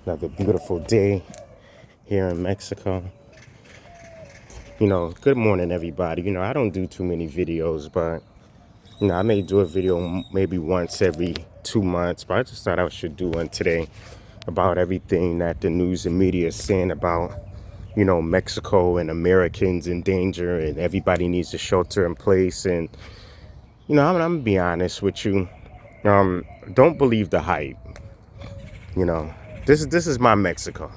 Another beautiful day here in Mexico. Good morning, everybody. I don't do too many videos, but, I may do a video maybe once every 2 months, but I just thought I should do one today about everything that the news and media is saying about, Mexico and Americans in danger and everybody needs a shelter in place. And, I'm going to be honest with you. Don't believe the hype. You know, this is my Mexico.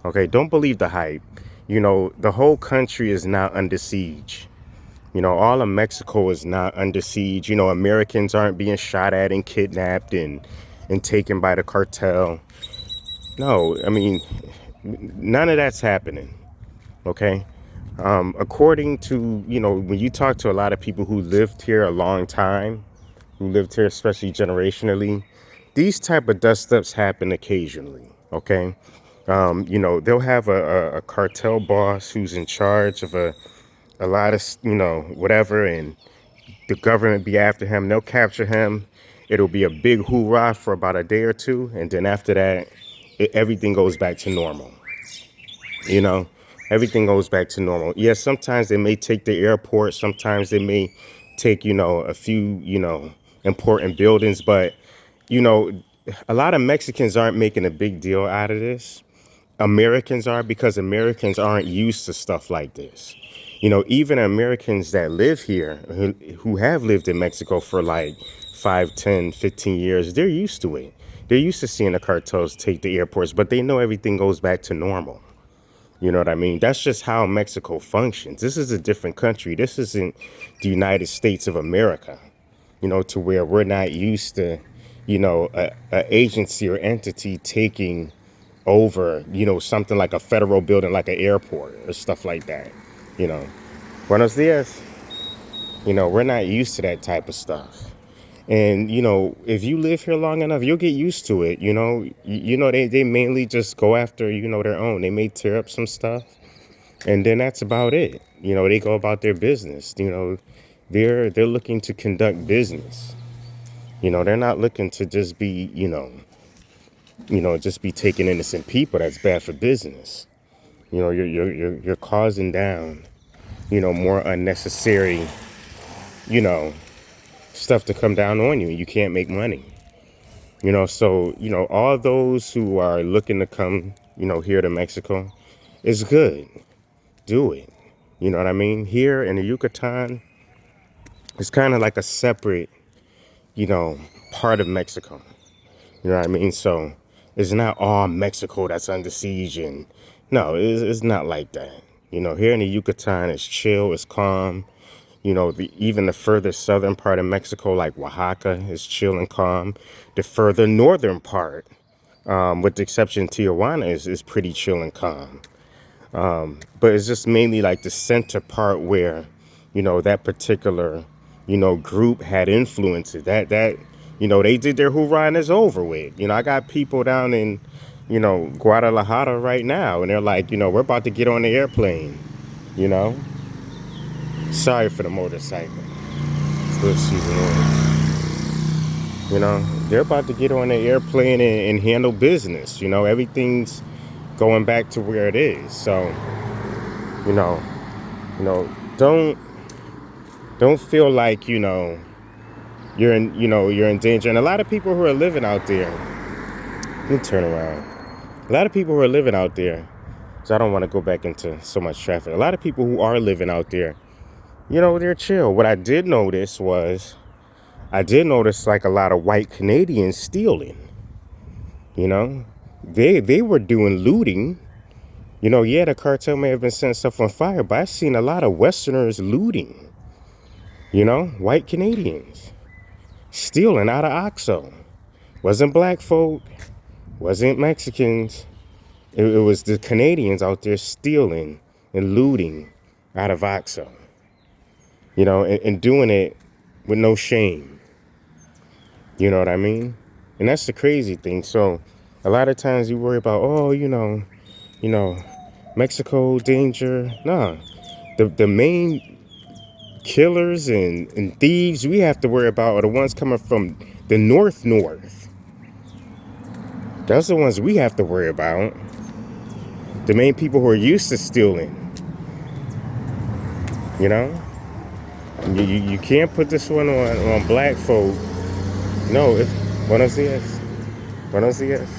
Okay, don't believe the hype. The whole country is not under siege. All of Mexico is not under siege. Americans aren't being shot at and kidnapped and taken by the cartel. No, I mean, none of that's happening. Okay. According to, when you talk to a lot of people who lived here a long time, who lived here, especially generationally, these type of dust ups happen occasionally. Okay. They'll have a cartel boss who's in charge of a lot of, whatever, and the government be after him. They'll capture him. It'll be a big hoorah for about a day or two. And then after that, everything goes back to normal. You know, everything goes back to normal. Yes, sometimes they may take the airport. Sometimes they may take, a few, important buildings. But, you know, a lot of Mexicans aren't making a big deal out of this. Americans are, because Americans aren't used to stuff like this. Even Americans that live here, who have lived in Mexico for like 5, 10, 15 years, they're used to it. They're used to seeing the cartels take the airports, but they know everything goes back to normal. You know what I mean? That's just how Mexico functions. This is a different country. This isn't the United States of America, to where we're not used to, a agency or entity taking over, something like a federal building, like an airport or stuff like that. You know, Buenos dias. We're not used to that type of stuff. And, if you live here long enough, you'll get used to it. They mainly just go after, their own. They may tear up some stuff, and then that's about it. They go about their business. They're looking to conduct business. They're not looking to just be, just be taking innocent people. That's bad for business. You're causing down, more unnecessary, stuff to come down on you. You can't make money. So, all those who are looking to come, here to Mexico, it's good. Do it. You know what I mean? Here in the Yucatan, it's kind of like a separate, part of Mexico. You know what I mean? So it's not all Mexico that's under siege. And no, it's not like that. Here in the Yucatan, it's chill, it's calm. Even the further southern part of Mexico, like Oaxaca, is chill and calm. The further northern part, with the exception of Tijuana, is pretty chill and calm. But it's just mainly like the center part where, that particular, group had influences. That they did their hoorah and it's over with. I got people down in, Guadalajara right now, and they're like, we're about to get on the airplane, you know. Sorry for the motorcycle. Still season they're about to get on the airplane and handle business. Everything's going back to where it is. So, you know, don't feel like, you're in danger. And a lot of people who are living out there, let me turn around. A lot of people who are living out there, so I don't want to go back into so much traffic. A lot of people who are living out there, they're chill. What I did notice like a lot of white Canadians stealing. They were doing looting. Yeah, the cartel may have been setting stuff on fire, but I've seen a lot of Westerners looting. White Canadians stealing out of OXXO. Wasn't black folk, wasn't Mexicans. It was the Canadians out there stealing and looting out of OXXO. And doing it with no shame. You know what I mean? And that's the crazy thing. So a lot of times you worry about, Mexico danger. Nah, the main killers and thieves we have to worry about are the ones coming from the north. Those are the ones we have to worry about. The main people who are used to stealing. You know? You can't put this one on black folk. No, it's Buenos Dias. Buenos Dias.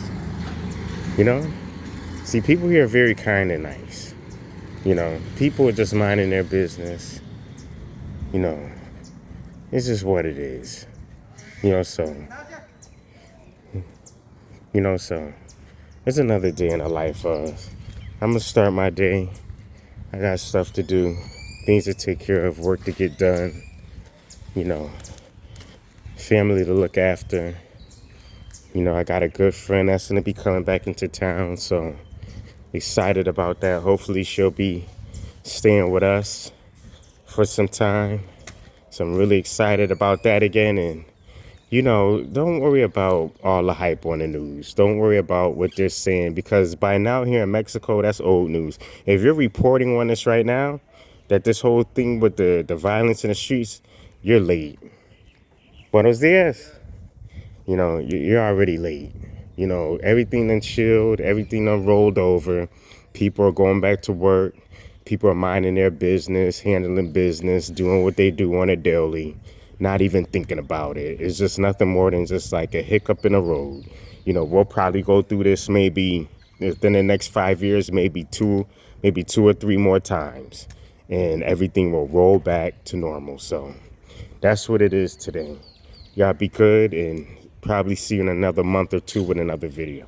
You know? See, people here are very kind and nice. You know, people are just minding their business. You know, it's just what it is. You know, so it's another day in the life of. I'm gonna start my day. I got stuff to do, things to take care of, work to get done. You know, family to look after. You know, I got a good friend that's gonna be coming back into town, so excited about that. Hopefully she'll be staying with us for some time. So I'm really excited about that again. And, you know, don't worry about all the hype on the news. Don't worry about what they're saying, because by now here in Mexico, that's old news. If you're reporting on this right now, that this whole thing with the violence in the streets, you're late. Buenos dias. You know, you're already late. You know, everything done chilled, everything done rolled over. People are going back to work. People are minding their business, handling business, doing what they do on a daily, not even thinking about it. It's just nothing more than just like a hiccup in the road. You know, we'll probably go through this maybe within the next 5 years, maybe two or three more times, and everything will roll back to normal. So that's what it is today. Y'all be good, and probably see you in another month or two with another video.